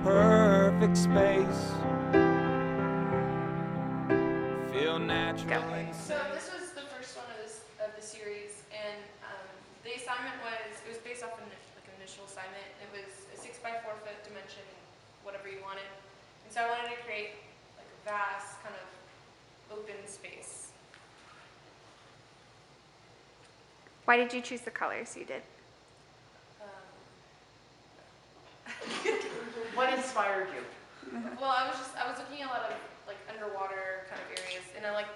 perfect space. Feel natural and So this was the first one of the series, and the assignment was based off an initial assignment. It was a 6x4 foot dimension, whatever you wanted, and so I wanted to create like a vast kind of open space. Why did you choose the colors you did? What inspired you? Well, I was looking at a lot of like underwater kind of areas, and I like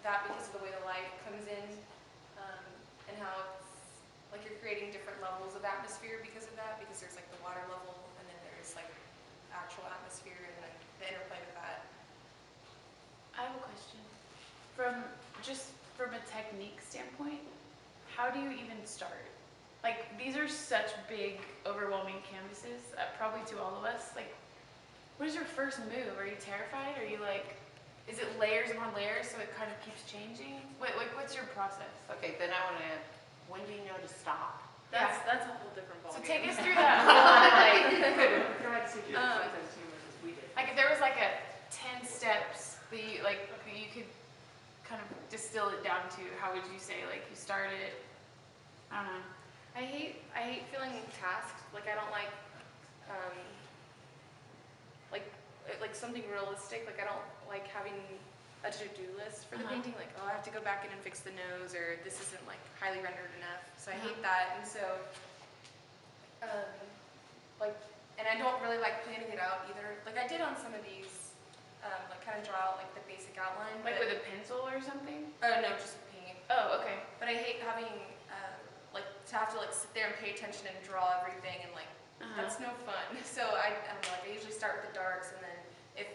that because of the way the light comes in, and how it's like you're creating different levels of atmosphere because of that. Because there's like the water level, and then there's like actual atmosphere, and then the interplay with that. I have a question. From a technique standpoint, how do you even start? Like, these are such big, overwhelming canvases, probably to all of us. Like, what is your first move? Are you terrified? Are you like, is it layers upon layers so it kind of keeps changing? What's your process? Okay, then I want to add, when do you know to stop? That's a whole different ballgame. So take us through that whole, like if there was like a 10 steps that you could kind of distill it down to, how would you say, like, you start it? I don't know. I hate feeling tasked. Like I don't like like something realistic. Like I don't like having a to-do list for the painting. Like, oh, I have to go back in and fix the nose, or this isn't like highly rendered enough. So I hate that. And so and I don't really like planning it out either. Like I did on some of these, like kind of draw out like the basic outline. Like with a pencil or something? Oh no, just paint. Oh, okay. But I hate having like to have to like sit there and pay attention and draw everything, and like that's no fun. So I don't know, like I usually start with the darks, and then if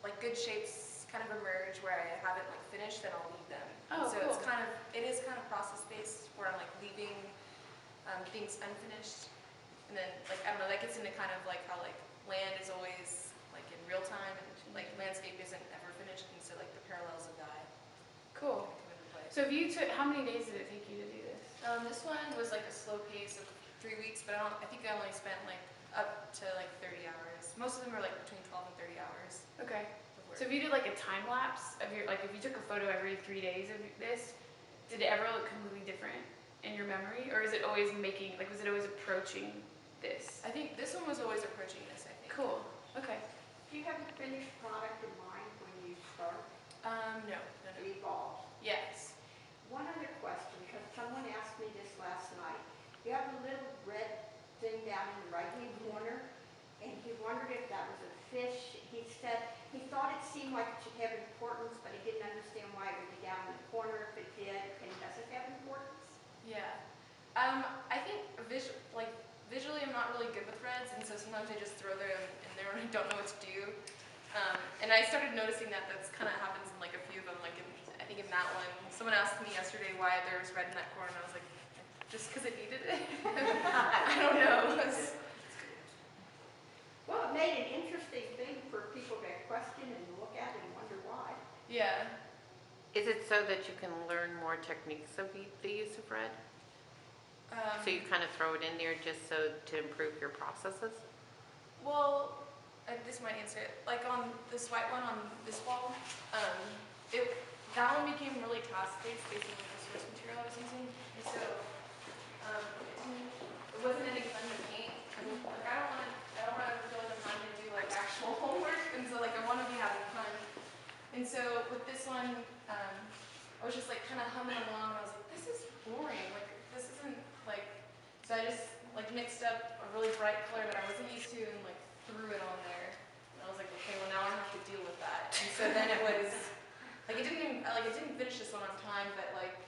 like good shapes kind of emerge where I haven't like finished, then I'll leave them. Oh, so cool. it is kind of process based where I'm like leaving things unfinished, and then like I don't know, that gets into kind of like how like land is always like in real time, and like landscape isn't ever finished, and so like the parallels of that. Cool. So if you took, how many days did it take you to do this? This one was like a slow pace of 3 weeks, but I think I only spent like up to like 30 hours. Most of them were like between 12 and 30 hours. Okay. So if you did like a time lapse of your, like if you took a photo every 3 days of this, did it ever look completely different in your memory? Or is it always making, like was it always approaching this? I think this one was always approaching this, I think. Cool. Okay. Do you have a finished product in mind when you start? No. It evolves. Yes. One other question, because someone asked me this last night. You have a little red thing down in the right-hand corner, and he wondered if that was a fish. He said he thought it seemed like it should have importance, but he didn't understand why it would be down in the corner if it did. And does it have importance? Yeah. I think visually I'm not really good with reds, and so sometimes I just throw them in there and I don't know what to do. And I started noticing that that's kind of happens in like a few of them, like I think in that one. Someone asked me yesterday why there was red in that corner, and I was like, just because it needed it? I don't know. Well, it made an interesting thing for people to question and look at and wonder why. Yeah. Is it so that you can learn more techniques of the use of red? So you kind of throw it in there just so to improve your processes? Well, this might answer it. Like on this white one on this wall, that one became really task-based based on the source material I was using. And so it wasn't any fun to paint. Like I don't want to feel like I'm having to do like actual homework, and so like I want to be having fun. And so with this one, I was just like kind of humming along. I was like, this is boring. Like this isn't like. So I just like mixed up a really bright color that I wasn't used to, and like threw it on there. And I was like, okay, well now I have to deal with that. And so then it was. Like it didn't finish this one on time, but like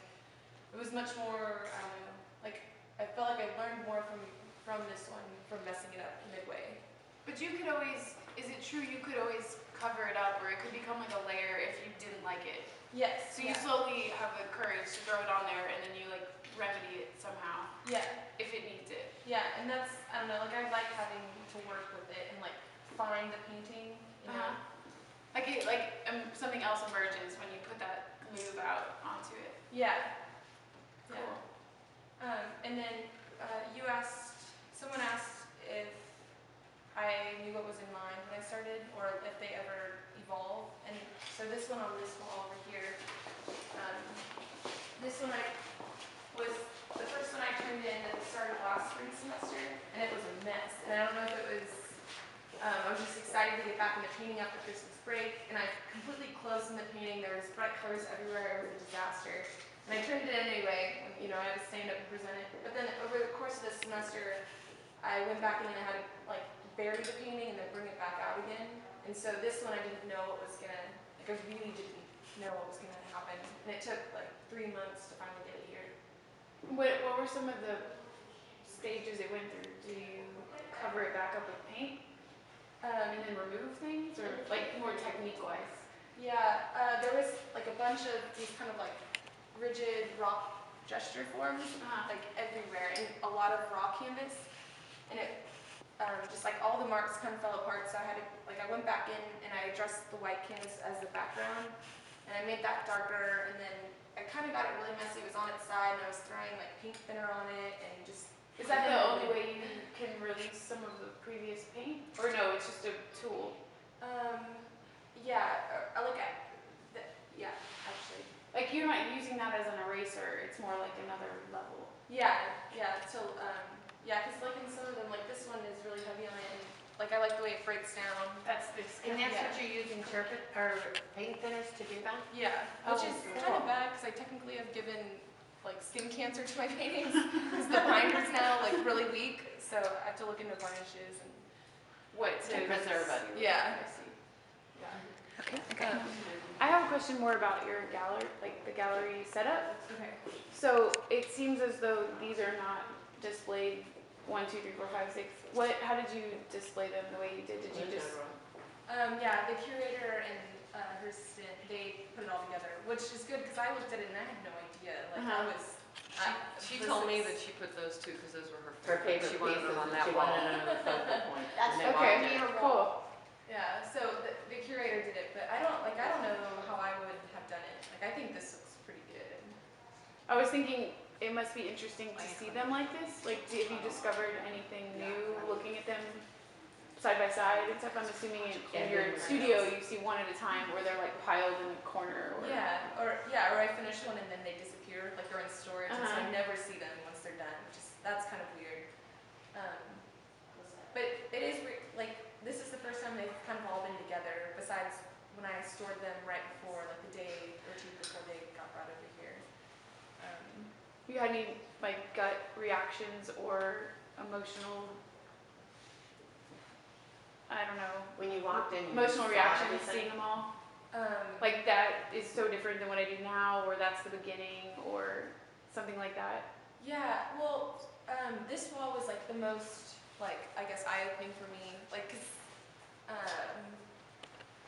it was much more. I don't know. Like I felt like I learned more from this one from messing it up midway. But you could always, is it true you could always cover it up, or it could become like a layer if you didn't like it? Yes. So you slowly have the courage to throw it on there, and then you like remedy it somehow. Yeah. If it needs it. Yeah, and that's I don't know. Like I like having to work with it and like find the painting. You know. Something else emerges when you put that move out onto it. Yeah. Cool. Yeah. And then someone asked if I knew what mess, and I don't know if it was, I was just excited to get back into painting after Christmas break, and I completely closed in the painting. There was bright colors everywhere. It was a disaster. And I turned it in anyway, when, you know, I had to stand up and present it. But then over the course of the semester, I went back in and I had to like bury the painting and then bring it back out again. And so this one I didn't know what was gonna, like I really didn't know what was gonna happen. And it took like 3 months to finally get it here. What were some of the stages it went through? Do you cover it back up with paint and then remove things, or like more technique wise? Yeah, there was like a bunch of these kind of like rigid rock gesture forms, like everywhere, and a lot of raw canvas, and it just like all the marks kind of fell apart. So I had to like I went back in and I addressed the white canvas as the background, and I made that darker, and then I kind of got it really messy. It was on its side, and I was throwing like paint thinner on it, and just. Is that the only way you can release some of the previous paint, or no? It's just a tool. Yeah, yeah, actually. Like you're not using that as an eraser, it's more like another level. Yeah, so, yeah, because like in some of them, like this one is really heavy on it, and like I like the way it breaks down. That's this. And that's Yeah. what you're using or paint thinners to do that? Yeah, which Oh, is cool. kind of bad, because I technically have given like skin cancer to my paintings, because the binder's now like really weak, so I have to look into varnishes and, What To preserve it. yeah. I see. Okay. I have a question more about your gallery, like the gallery setup. Okay. So it seems as though these are not displayed 1, 2, 3, 4, 5, 6. How did you display them the way you did? Did you just? Yeah, the curator and her assistant, they put it all together, which is good, because I looked at it and I had no idea, like I was. She told me that she put those two because those were her Her favorite She wanted pieces, them on and that she wall. wanted them as a focal point. That's and they Okay, walked in. cool. Yeah, so the curator did it, but I don't know how I would have done it. Like I think this looks pretty good. I was thinking it must be interesting to see them like this. Like, have you discovered anything new looking at them side by side and stuff? I'm assuming in your studio you see one at a time, where they're like piled in a corner. Or... Or I finish one and then they disappear, like they're in storage, and so I never see them once they're done. That's kind of weird. But it is like this is the first time they've kind of all been together. Besides when I stored them right before, like the day or two before they got brought over here. You had any like gut reactions or emotional? I don't know. When you walked in, you Emotional saw reaction to everything. seeing them all. Like that is so different than what I do now, or that's the beginning, or something like that. Yeah, well, this wall was like the most, like, I guess eye-opening for me, like, cause,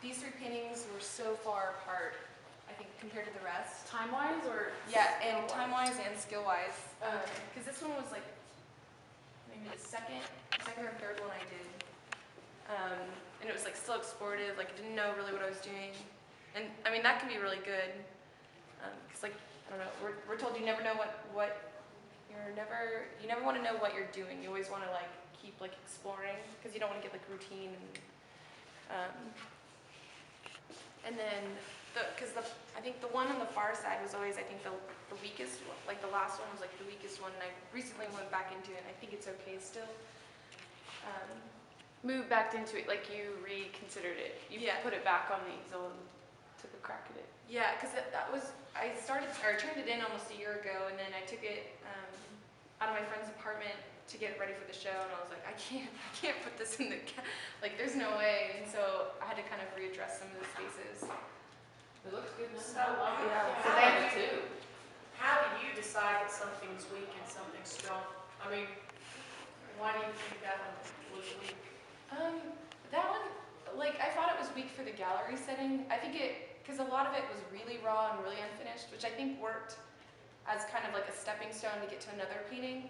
these 3 paintings were so far apart, I think, compared to the rest. Time-wise, or Yeah, and time-wise and skill-wise, cause this one was like, maybe the second or third one I did. And it was like still explorative, like I didn't know really what I was doing. And I mean, that can be really good, cause like, I don't know, we're told you never know you never want to know what you're doing. You always want to like keep like exploring, because you don't want to get like routine. And then I think the one on the far side was always, I think, the weakest one. Like the last one was like the weakest one, and I recently went back into it, and I think it's okay still. moved back into it, like you reconsidered it. You put it back on the easel and took a crack at it. Yeah, because that was, I turned it in almost a year ago, and then I took it out of my friend's apartment to get it ready for the show, and I was like, I can't put this in the, like, there's no way, and so I had to kind of readdress some of the spaces. It looks good now. So, how do you decide that something's weak and something's strong? I mean, why do you think that one was weak? That one, like, I thought it was weak for the gallery setting. I think because a lot of it was really raw and really unfinished, which I think worked as kind of like a stepping stone to get to another painting.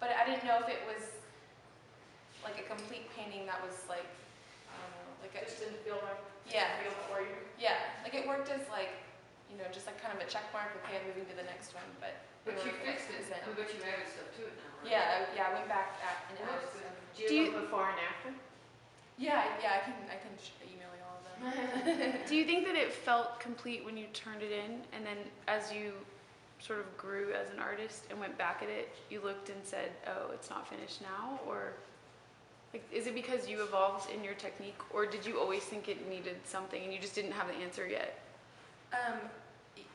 But I didn't know if it was like a complete painting that was like, I don't know, like a, Just didn't feel like yeah, feel for you. yeah, like it worked as like, you know, just like kind of a check mark. Okay, I'm moving to the next one, but. But you were, fixed like, it, but you added stuff to it now, right? Yeah, I went back and It added looks good. stuff. Do you look before and after? Yeah, I can email you all of them. Do you think that it felt complete when you turned it in, and then as you sort of grew as an artist and went back at it, you looked and said, oh, it's not finished now? Or like, is it because you evolved in your technique, or did you always think it needed something and you just didn't have the answer yet?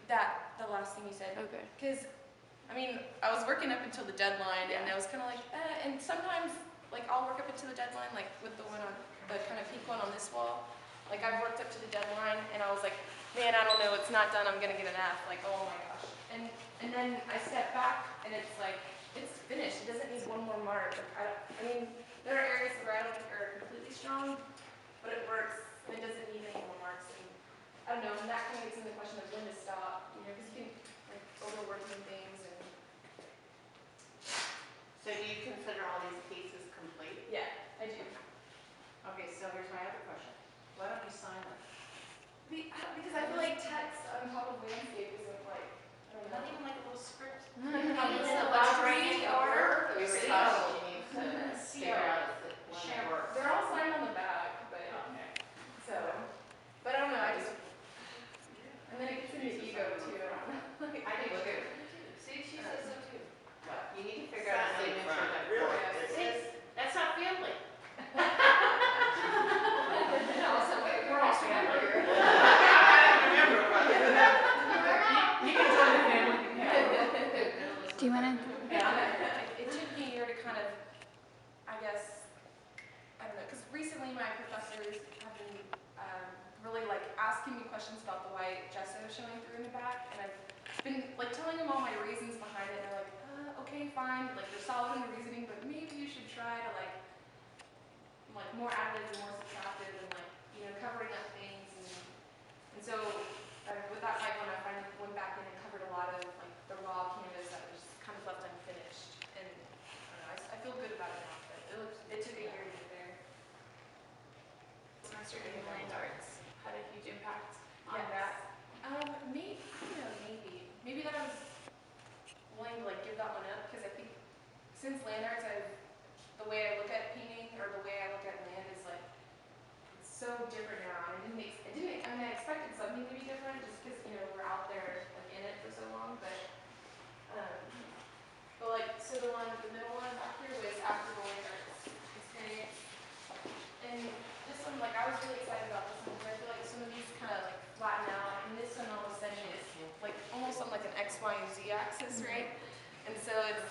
The last thing you said. Okay. Because, I mean, I was working up until the deadline, and I was kind of like, and sometimes, like, I'll work up until the deadline, like, with the one on, the kind of pink one on this wall. Like, I've worked up to the deadline, and I was like, man, I don't know, it's not done, I'm gonna get an F. Like, oh my gosh. And then I step back, and it's like, it's finished. It doesn't need one more mark. Like, I mean, there are areas where I don't think are completely strong, but it works. It doesn't need any more marks. And I don't know, and that kind of gets into the question of when to stop, you know, because you can, like, overworking things. And So do you consider all these pieces complete? yeah, I do. Okay, so here's my other question. Why don't you sign them? Because I feel like text on top of landscape isn't like, I don't know. Not even like a little script. We were talking she needs to figure out when it works. They're all signed on the back, but, so, but I don't know, I just, and then it gets into ego too, I don't know. Like, I think we're good. See, she says so too. But you need to figure out a signature that works. That's not family. We're all together. You can join the family. Do you want to? It took me a year to kind of, I guess, I don't know, because recently my professors have been really like asking me questions about the white gesso showing through in the back, and I've been like telling them all my reasons behind it, and they're like, okay, fine, like they're solid in the reasoning, but maybe you should try to like more additive and more subtractive and like, you know, covering up things, and so with that white one, I finally went back in and covered a lot of like the raw canvas that was kind of left unfinished, and I don't know, I feel good about it now, but it took a year to get there. Semester in land arts had a huge impact on Yes. that. Maybe, I don't know, maybe that I was willing to like give that one up, because I think since land arts, the way I look at painting or the way I look at land is like, it's so different now. And I expected something to be different just because, you know, we're out there like in it for so long, but like, so the middle one back here was after the land arts experience. And this one, like, I was really excited about this one because I feel like some of these kind of like flatten out, and this one all of a sudden is like almost on like an X, Y, and Z axis, right? And so it's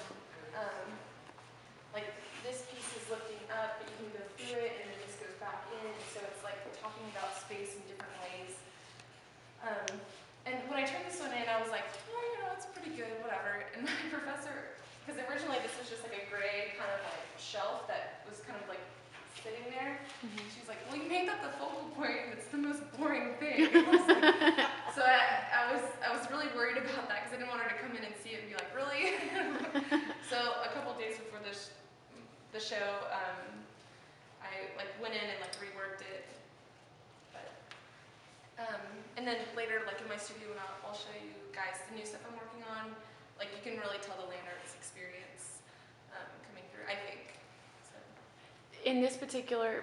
like this piece is lifting up, but you can go through it, and then this goes back in, and so it's like talking about space in different ways. And when I turned this one in, I was like, oh, you know, it's pretty good, whatever. And my professor, because originally this was just like a gray kind of like shelf that was kind of like sitting there. She's like, well, you made that the focal point, and it's the most boring thing. So I was really worried about that because I didn't want her to come in and see it and be like, really? So a couple days before the show, I like went in and like reworked it. But and then later, like in my studio, and I'll show you guys the new stuff I'm working on. Like you can really tell the land arts experience coming through, I think. So. In this particular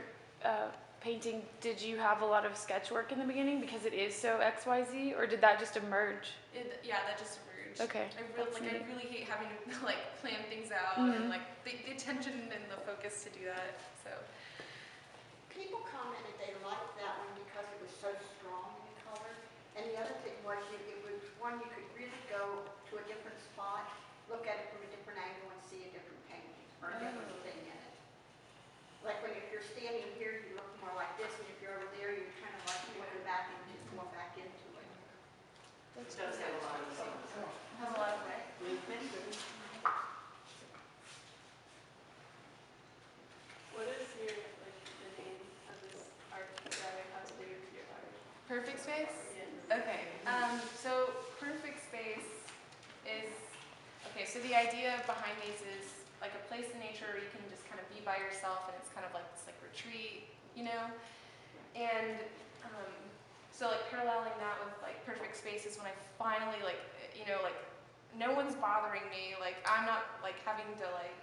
painting, did you have a lot of sketch work in the beginning because it is so XYZ, or did that just emerge? Yeah, that just emerged. Okay. I really hate having to like plan things out and like the attention and the focus to do that. So People commented they liked that one because it was so strong in color. And the other thing was it was one you could really go to a different spot, look at it from a different angle and see a different painting or a different thing in it. Like when if you're standing here, you look more like this, and if you're over there, you're kind of like looking back and just going back into it. It does have a lot of things. has a lot of way. Movement. What is your, like, the name of this art that has to do with your art? Perfect space? Okay. So perfect space is, okay, so the idea behind these is like a place in nature where you can just kind of be by yourself, and it's kind of like this like retreat, you know? And so like paralleling that with like perfect space is when I finally like, you know, like no one's bothering me, like I'm not like having to like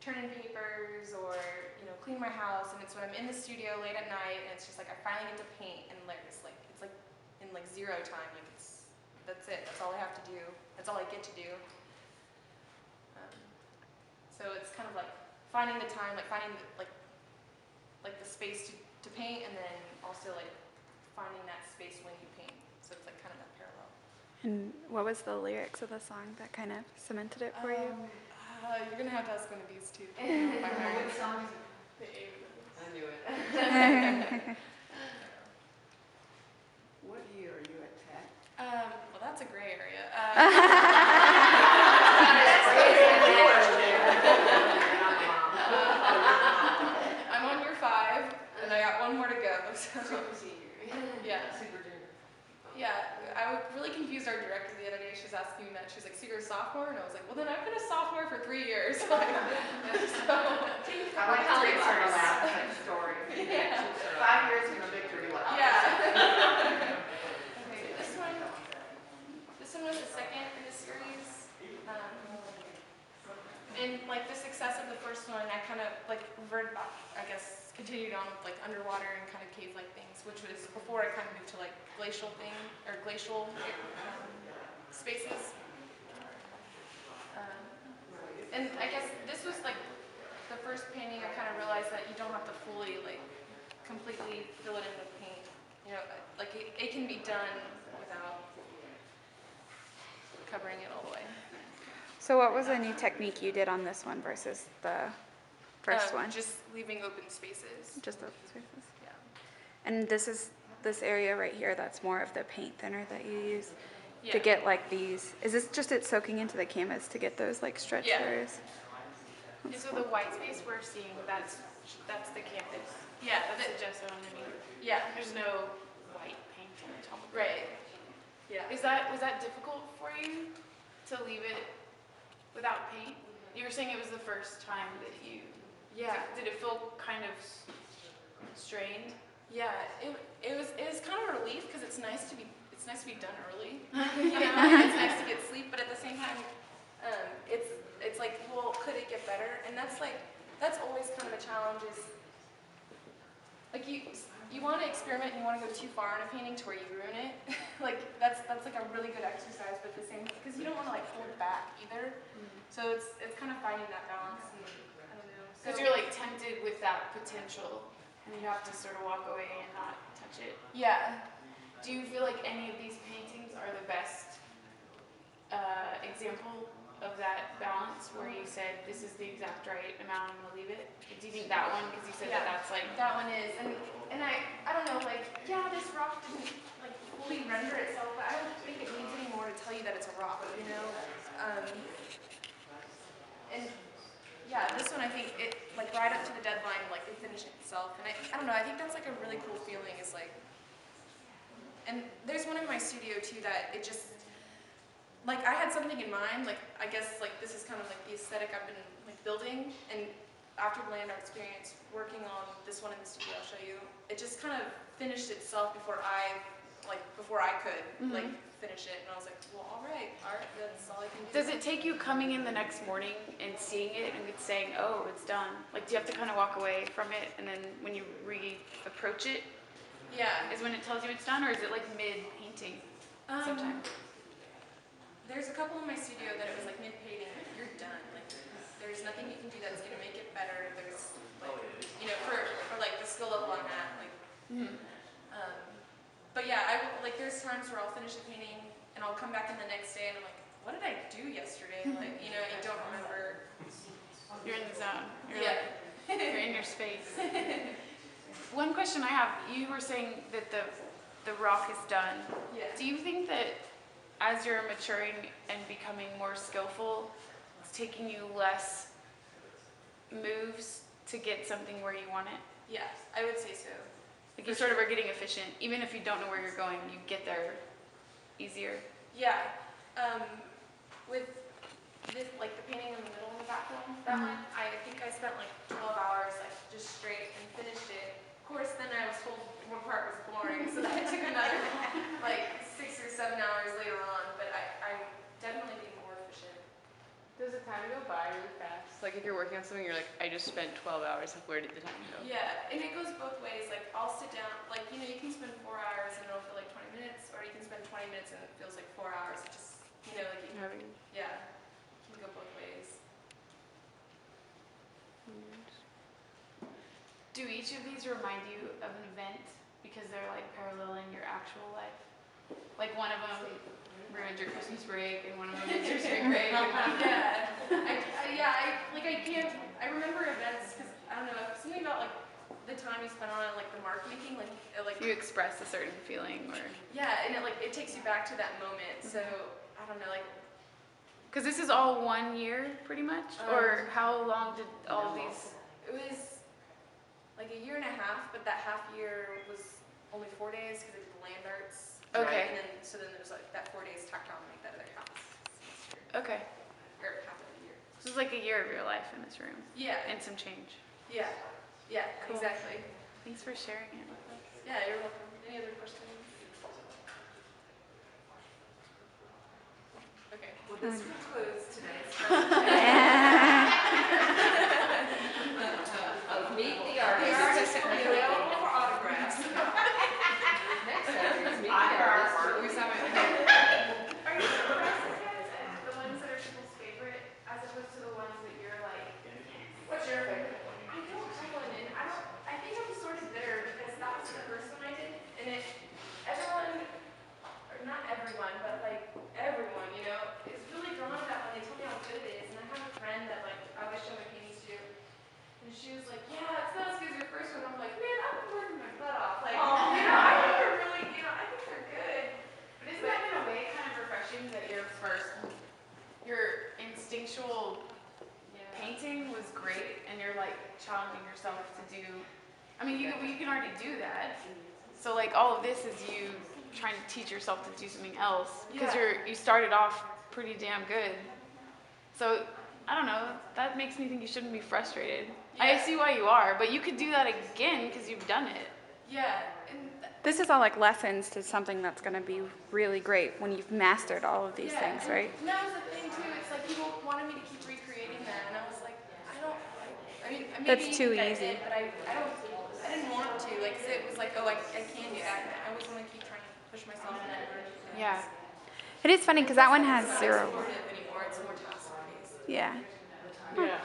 turn in papers or, you know, clean my house, and it's when I'm in the studio late at night and it's just like I finally get to paint, and like it's like in like zero time, like it's that's it. That's all I have to do. That's all I get to do. So it's kind of like finding the time, like finding the, like the space to paint, and then also like finding that space when you paint. So it's like kind of that parallel. And what was the lyrics of the song that kind of cemented it for you? You're gonna have to ask one of these two. What song is it? I knew it. What year are you at Tech? Well, that's a gray area. I'm on year 5, and I got one more to go. So. Yeah. Super junior. Yeah, I was really confused our director the other day. She was asking me that. She was like, so you're a sophomore? And I was like, well, then I've been a sophomore for 3 years. So, I like how they are allowed such stories. Yeah. 5 years in a victory lap. Yeah. Okay, this one was the second in the series. And like the success of the first one, I kind of like reverted back, I guess, continued on with like underwater and kind of cave-like things, which was before I kind of moved to like glacial spaces. And I guess this was like the first painting I kind of realized that you don't have to fully like completely fill it in with paint. You know, like it can be done without covering it all the way. So what was a new technique you did on this one versus the first one? Just leaving open spaces. Just open spaces. Yeah. And this area right here, that's more of the paint thinner that you use Yeah. to get like these. Is this just it soaking into the canvas to get those like stretch Yeah. areas? And so the white space we're seeing, that's the canvas. Yeah. That's the gesso underneath. Yeah. There's no white paint on top of it. Right. Yeah. Was that difficult for you to leave it without paint? You were saying it was the first time that you. Yeah. Did it feel kind of strained? Yeah. It was kind of a relief because it's nice to be done early. You know, it's nice to get sleep, but at the same time, it's like, well, could it get better? And that's always kind of a challenge. Is like you want to experiment and you want to go too far in a painting to where you ruin it. Like that's like a really good exercise, but at the same because you don't want to like hold back either. So it's kind of finding that balance. And, I don't know. Because you're like tempted with that potential, and you have to sort of walk away and not touch it. Yeah. Do you feel like any of these paintings are the best example of that balance, where you said this is the exact right amount, I'm gonna leave it? Do you think that one? Because you said Yeah. that's like. That one is, and I don't know, like, yeah, this rock didn't like fully render itself, but I don't think it needs any more to tell you that it's a rock, you know. And yeah, this one I think it like right up to the deadline, like it finished itself, and I don't know, I think that's like a really cool feeling. Is like, and there's one in my studio too that it just like I had something in mind, like I guess like this is kind of like the aesthetic I've been like building, and after the land art experience, working on this one in the studio, I'll show you, it just kind of finished itself before I could like finish it, and I was like, well, all right, that's all I can do. Does it take you coming in the next morning and seeing it and it's saying, oh, it's done? Like, do you have to kind of walk away from it, and then when you re-approach it, Yeah. is when it tells you it's done, or is it like mid-painting sometimes? There's a couple in my studio that it was like mid-painting, you're done. Like, there's nothing you can do that's gonna make it better. There's like, you know, for like the skill level I'm at, like. But yeah, like there's times where I'll finish a painting and I'll come back in the next day and I'm like, what did I do yesterday? Like, you know, you don't remember. You're in the zone. You're Yeah. like, you're in your space. One question I have, you were saying that the rock is done. Yeah. Do you think that as you're maturing and becoming more skillful, it's taking you less moves to get something where you want it? Yeah, I would say so. Like you sort of are getting efficient, even if you don't know where you're going, you get there easier. Yeah. With this, like the painting in the middle of the background, that one, I think I spent like 12 hours like just straight and finished it. Of course, then I was told one part was boring, so that took another like 6 or 7 hours later on. But I definitely became more efficient. Does it time go by really fast. Like if you're working on something, you're like, I just spent 12 hours. Like where did the time go? Yeah, and it goes both ways. Like I'll sit down, like you can spend 4 hours and it'll feel like 20 minutes, or you can spend 20 minutes and it feels like 4 hours. It just like you Having yeah, it can go both ways. Do each of these remind you of an event because they're like paralleling your actual life? Like one of them ruined your Christmas break, and one of them is your spring break. Yeah, I can't. I remember events because I don't know something about like the time you spend on it, like the mark making, like You express a certain feeling, or yeah, and it takes you back to that moment. So I don't know, like because this is all 1 year pretty much, or how long did all these? it was like a year and a half, but that half year was only 4 days because I did the land arts. Okay. And then there was like that 4 days tacked on to make that other half semester, Okay. or half of the year. This is like a year of your life in this room, Yeah. and some change. Yeah. Yeah. Cool. Exactly. Thanks for sharing it with us. Yeah, you're welcome. Any other questions? Okay. Well, this concludes today's of Meet the Artist. Available for autographs. Next Saturday is Meet the Artist. Are you surprised at the ones that are people's favorite as opposed to the ones that you're like, What's your favorite? I don't have one, and I think I'm sort of bitter because that was the first one I did, and everyone, or not everyone, but like everyone, is really drawn to that when they tell me how good it is. And I have a friend that like I always show my paintings to, and she was like, yeah, it's not as good as your first one. I'm like, man, I've been working my butt off. Like, I think they're really, I think they're good. But isn't that in a way kind of refreshing that your instinctual painting was great, and you're like challenging yourself to do? I mean, you can already do that. So like all of this is you trying to teach yourself to do something else because you started off pretty damn good. So I don't know. That makes me think you shouldn't be frustrated. I see why you are, but you could do that again because you've done it. Yeah, and This is all like lessons to something that's going to be really great when you've mastered all of these things, and right? that was the thing too. It's like people wanted me to keep recreating that, and I was like, maybe That's you too think I easy. did, but I didn't want to. Like, 'cause it was like, oh, I can do that. I always want to keep trying to push myself in that direction. Yeah. It is funny because that one has It's not zero. supportive anymore. It's more task-based. Yeah. Yeah.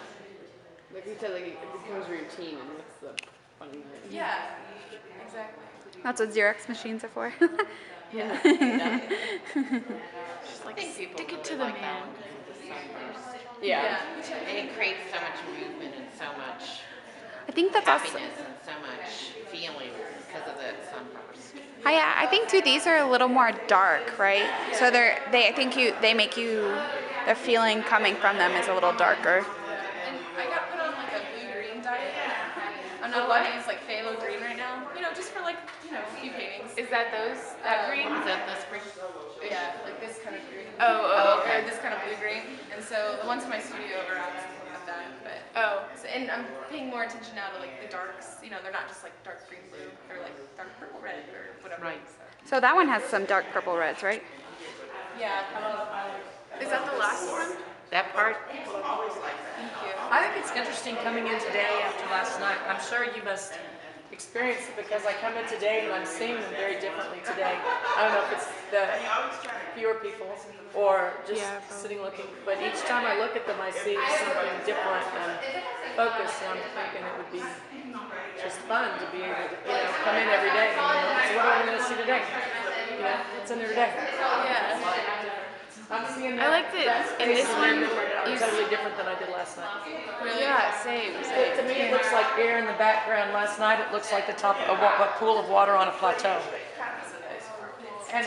Like you said, like it becomes routine, and what's the fun in it? Yeah, exactly. That's what Xerox machines are for. Yeah. Just like I think people stick it to really the like that man. one because of the sunburst. Yeah. And it creates so much movement and so much I think that's also. happiness and so much feeling because of the sunburst. Yeah, I think too. These are a little more dark, right? So I think they make you. The feeling coming from them is a little darker. And I got put on like a blue-green diet. I'm not allowed to use like phthalo green right now. Just for like a few paintings. Is that that green? Is that this green? Yeah, like this kind of green. Oh, okay. Or this kind of blue-green. And so the ones in my studio are obviously have that, but. And I'm paying more attention now to like the darks. They're not just like dark green blue. They're like dark purple red or whatever. Right. So that one has some dark purple reds, right? Yeah. Is that the last one? That part? Thank you. I think it's interesting coming in today after last night. I'm sure you must experience it because I come in today and I'm seeing them very differently today. I don't know if it's the fewer people or just sitting looking, but each time I look at them I see something different and focused, and I'm thinking it would be just fun to be able to come in every day. So what am I going to see today? What's in there today? I'm seeing I like that in this one, totally different than I did last night. Really? Yeah, same. To me, it looks like air in the background. Last night, it looks like the top of a pool of water on a plateau. And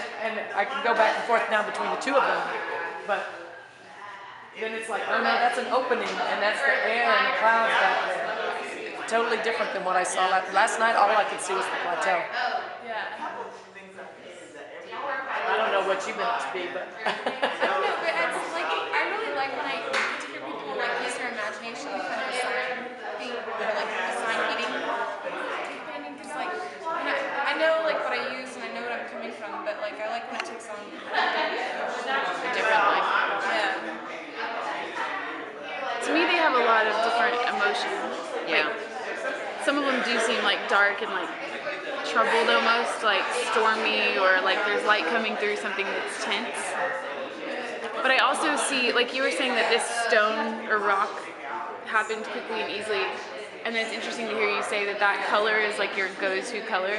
I can go back and forth now between the two of them, but then it's like, oh no, that's an opening, and that's the air and the clouds back there. Totally different than what I saw last night. All I could see was the plateau. Yeah. I don't know what you meant it to be, but I don't know, but it's like I really like when I get to hear people like use their imagination to kind of assign things or like assign meaning to painting, because like I know like what I use and I know what I'm coming from, but like I like when it takes on a different life. Yeah. lot of different emotions. Yeah. Some of them do seem like dark and like troubled almost, like stormy, or like there's light coming through something that's tense. But I also see, like you were saying, that this stone or rock happened quickly and easily. And then it's interesting to hear you say that that color is like your go-to color,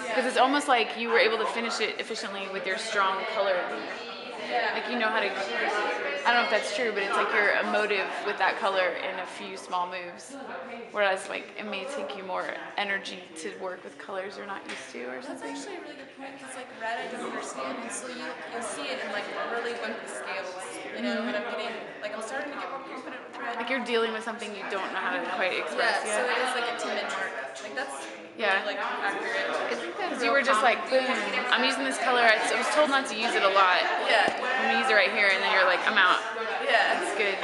because it's almost like you were able to finish it efficiently with your strong color. Like you know how to, I don't know if that's true, but it's like you're emotive with that color in a few small moves. Whereas like it may take you more energy to work with colors you're not used to or That's something. actually a really good point because like red I don't understand, and so you'll see it in like really wimpy scales, you know. And I'm getting like I'm starting to get more confident with red. Like you're dealing with something you don't know how to quite express Yeah, so yet. it is like a timid mark. Like that's Yeah. really like accurate. Because you were just like, boom, I'm using this color. I was told not to use it a lot. Yeah. I'm gonna use it right here, and then you're like, I'm out. Yeah. That's good.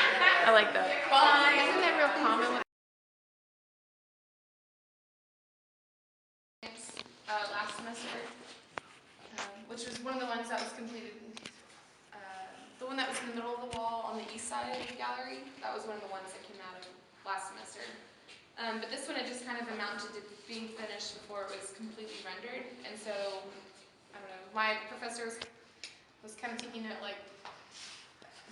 I like that. Isn't that real common with Last semester, which was one of the ones that was completed. The one that was in the middle of the wall on the east side of the gallery, that was one of the ones that came out of last semester. But this one, it just kind of amounted to being finished before it was completely rendered. And so, I don't know, my professor was kind of taking it like,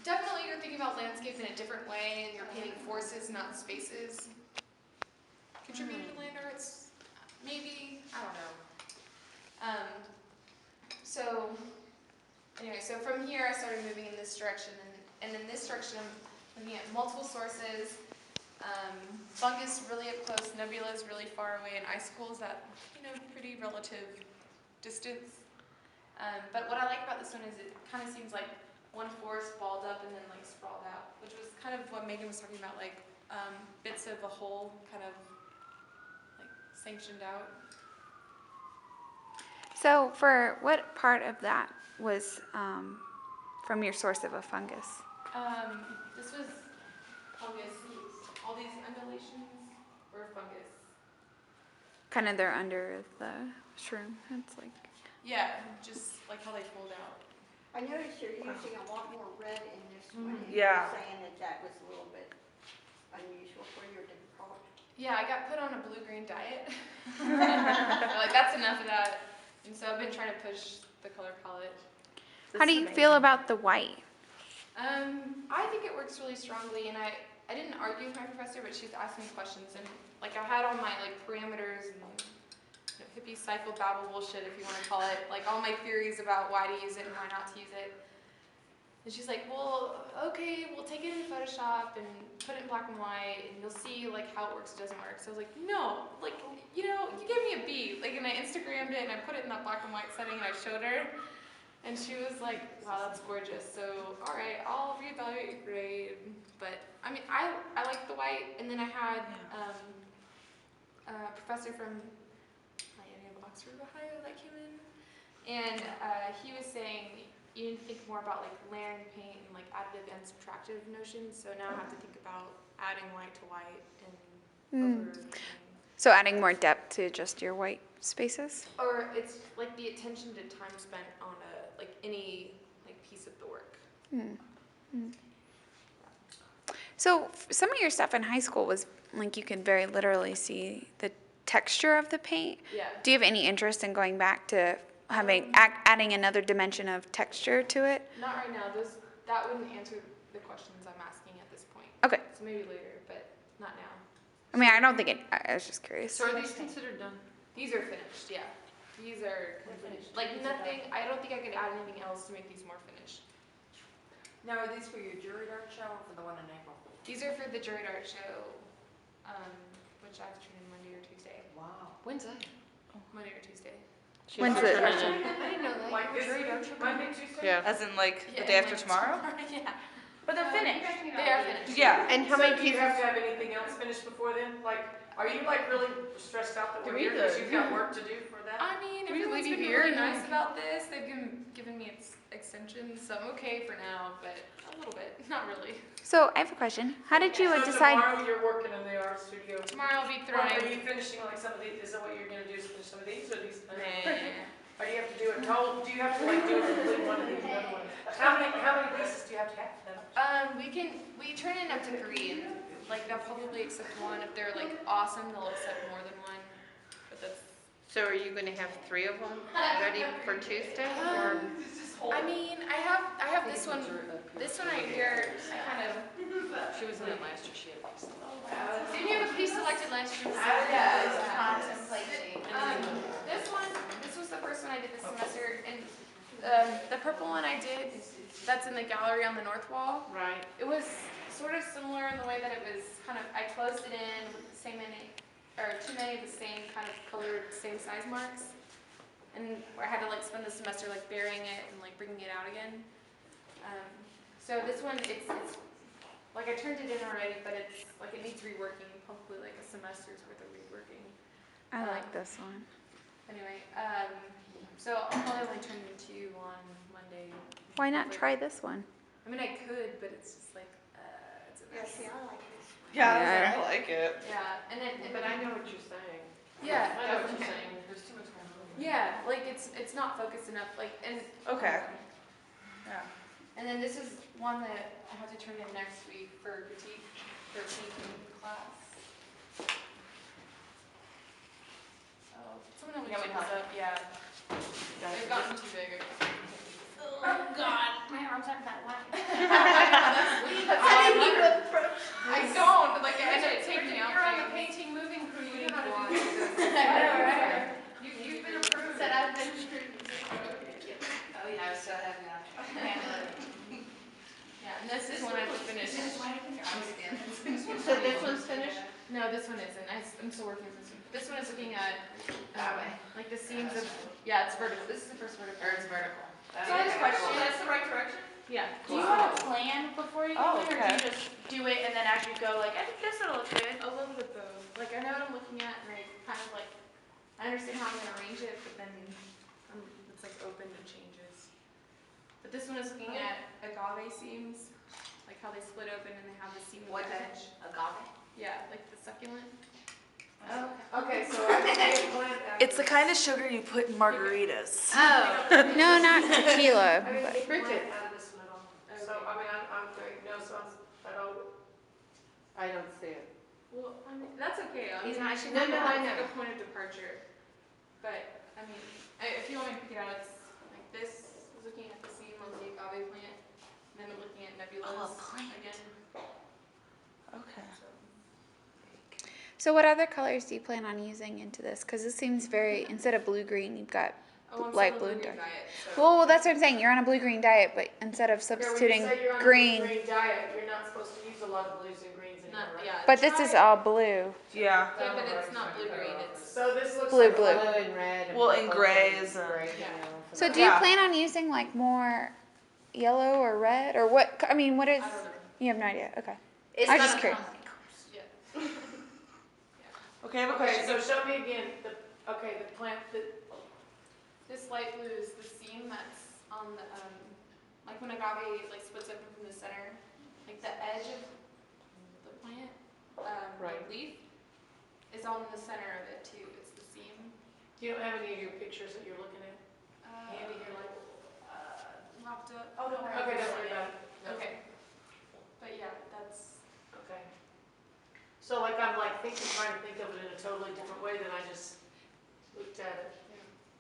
definitely you're thinking about landscape in a different way, and you're painting forces, not spaces. Contributed to land arts, maybe, I don't know. So, anyway, so from here I started moving in this direction, and in this direction I'm looking at multiple sources, fungus really up close, nebulas really far away, and icicles at, you know, pretty relative distance. But what I like about this one is it kind of seems like one forest balled up and then like sprawled out, which was kind of what Megan was talking about, like bits of a whole kind of like sanctioned out. So for what part of that was from your source of a fungus? This was fungus. All these undulations were fungus. Kind of they're under the shroom. It's like, Yeah, just like how they fold out. I noticed you're using a lot more red in this one. And Yeah. you're saying that that was a little bit unusual for your default. Yeah, I got put on a blue-green diet. Like, that's enough of that. And so I've been trying to push the color palette. how do you feel about the white? I think it works really strongly, and I didn't argue with my professor, but she's asking me questions, and like I had all my like parameters and hippie cycle babble bullshit, if you want to call it, like all my theories about why to use it and why not to use it. And she's like, well, okay, we'll take it in Photoshop and put it in black and white, and you'll see like how it works or doesn't work. So I was like, no, like, you know, you gave me a B, like, and I Instagrammed it and I put it in that black and white setting and I showed her, and she was like, wow, that's gorgeous. So all right, I'll reevaluate your grade. But I mean, I like the white, and then I had a professor from Miami of Oxford, Ohio, that came in, and he was saying you need to think more about like layering paint and like additive and subtractive notions. So now I have to think about adding white to white and over. So adding more depth to just your white spaces? Or it's like the attention to time spent on a like any like piece of the work. So some of your stuff in high school was like you could very literally see the texture of the paint. Yeah. Do you have any interest in going back to having adding another dimension of texture to it? Not right now. That wouldn't answer the questions I'm asking at this point. Okay. So maybe later, but not now. I mean, I don't think it. I was just curious. So are these considered done? These are finished, yeah. These are finished. Like nothing, I don't think I could add anything else to make these more finished. Now, are these for your juried art show or for the one in April? These are for the juried art show, which I have to turn in Monday or Tuesday. Wow. When's that? Monday or Tuesday. When's the? I didn't know that. Like this Monday, Tuesday? Yeah. As in like the Yeah, day and after like tomorrow? Yeah. But they're finished. They are finished. Yeah. And how So many do you pieces? have to have anything else finished before then? Like, are you like really stressed out that we're here because you've got work to do for that? I mean, Can we everyone's leave you been here really and nice then- about this. They've given me extensions, so I'm okay for now, but a little bit, not really. So I have a question. How did you So decide? tomorrow you're working in the art studio. Tomorrow I'll be Well, are throwing. you finishing like some of these? Is that what you're gonna do? Is finish some of these or these? Nah. Or do you have to do it? Do you have to like do a complete one of these? Another one? How many pieces do you have to have? We turn in up to 3, and like they'll probably accept one. If they're like awesome, they'll accept more than one. But that's. So are you gonna have 3 of them ready for Tuesday, or? I mean, I have this one. This one right here. I kind of. She was in it last year. She had a piece. Didn't you have a piece selected last year? Contemplating. This one. This was the first one I did this semester, and the purple one I did. That's in the gallery on the north wall. Right. It was sort of similar in the way that it was kind of. I closed it in with the same many, or too many of the same kind of colored, same size marks. And I had to like spend the semester like burying it and like bringing it out again. So this one, it's like I turned it in already, but it's like it needs reworking, probably like a semester's worth of reworking. I like this one. Anyway, so I'll probably only turn it into on Monday. Why not try this one? I mean, I could, but it's just like it's a Yeah, mess. see, I like this. Yeah. I like it. Yeah, and then But I know what you're saying. yeah, I know what you're saying. There's too much going on. yeah, like it's not focused enough. Like and Okay. Yeah. And then this is one that I have to turn in next week for critique for painting class. Oh, someone help me pick this up. Yeah, they've gotten too big. Oh God, my arms aren't that wide. I don't. Like I end up taking out. You're on the painting moving crew. You know how to do this. I know, right? You've been approved. Said I've been approved. Oh yeah, I still have that. Yeah, and this is one I have to finish. So this one's finished? No, this one isn't. I'm still working on this one. This one is looking at like the seams of, yeah, it's vertical. This is the first vertical. Or it's vertical? So I have a question. That's the right direction? Yeah. Do you have a plan before you Oh, do it, or okay. do you just do it and then as you go, like, I think this will look good? A little bit both. Like I know what I'm looking at, and I kind of like I understand how I'm gonna arrange it, but then it's like open to changes. But this one is looking at agave seams, like how they split open and they have the seam What edge. Agave? Yeah, like the succulent. Oh, okay, so I made a plan. It's the kind of sugar you put in margaritas. Oh, no, not tequila. I mean, But they print it out of this middle. So, I mean, I'm going, no, so I don't see it. Well, I mean, that's okay. I He's mean, not- I should no, know no, I it's like know. a point of departure. But I mean, if you want me to pick it out, it's like this is looking at the seam on the agave plant, and then I'm looking at nebulas again. Okay. so what other colors do you plan on using into this? Because this seems very, instead of blue-green, you've got, Oh, I'm Light still blue on the and blue dark. diet. So. well, that's what I'm saying. You're on a blue-green diet, but instead of substituting Yeah, when you say you're on a green, green diet, you're not supposed to use a lot of blues and greens anymore, Not, right? yeah. but this is try- all blue. Yeah. Yeah, but it's not blue green. It's So this looks Blue, like blue. Blue and red. And Well, and purple grays and- gray, Yeah. So do you Yeah. plan on using like more yellow or red, or what? I mean, what is? I don't know. You have no idea. Okay. It's I'm not just curious. Yeah. Okay, I have a Okay, question. so show me again, the plant, This light blue is the seam that's on the like when agave like splits open from the center, like the edge of the plant, Right. the leaf, is on the center of it too. It's the seam. you don't have any of your pictures that you're looking at handy here, like? Locked up. Oh, don't worry. Okay, don't worry about it. Okay. But yeah, that's. Okay. So like I'm like trying to think of it in a totally different way than I just looked at it.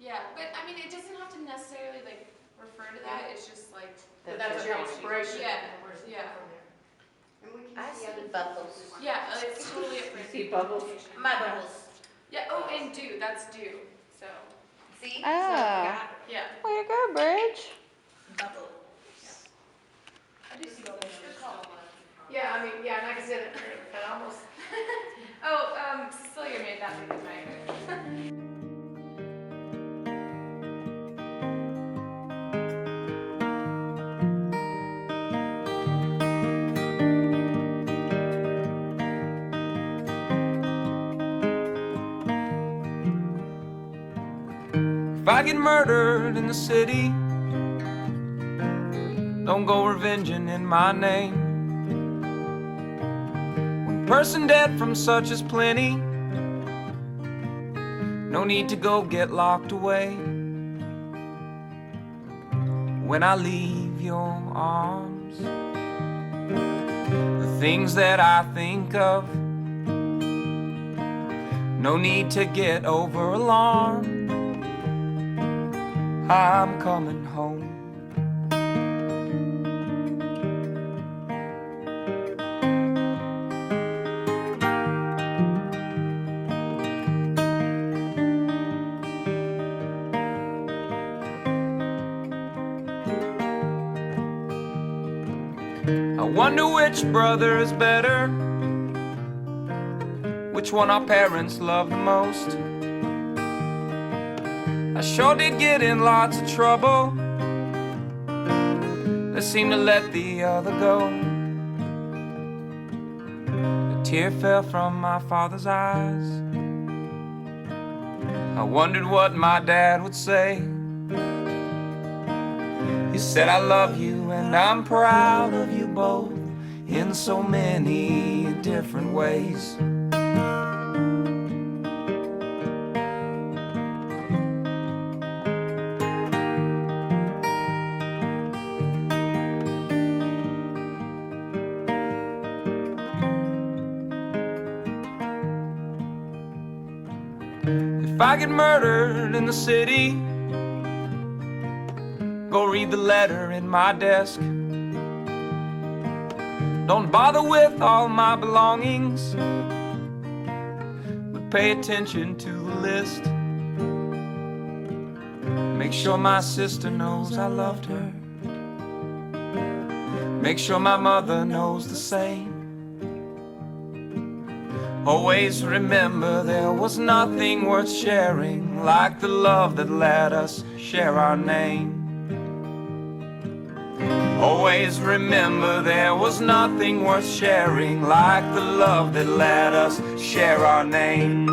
Yeah, but I mean, it doesn't have to necessarily like refer to that. It's just like. But that's your inspiration. Yeah, and where's it yeah. from there? And we can I see see other bubbles. Yeah, it's totally a You see bubbles? My bubbles. Yeah. Oh, and dew. That's dew. So. See? Oh, Yeah. way to go, Bridge. Bubble. I do see bubbles. Good call. Yeah, I mean, yeah, and like I said, it almost, Oh, Cecilia made that look nice. If I get murdered in the city, don't go revenging in my name. One person dead from such is plenty, no need to go get locked away. When I leave your arms, the things that I think of. No need to get over alarmed. I'm coming home. I wonder which brother is better, which one our parents love the most. I sure did get in lots of trouble. They seem to let the other go. A tear fell from my father's eyes. I wondered what my dad would say. He said, I love you and I'm proud of you both in so many different ways. If I get murdered in the city, go read the letter in my desk. Don't bother with all my belongings, but pay attention to the list. Make sure my sister knows I loved her. Make sure my mother knows the same. Always remember there was nothing worth sharing like the love that let us share our name. Always remember there was nothing worth sharing like the love that let us share our name.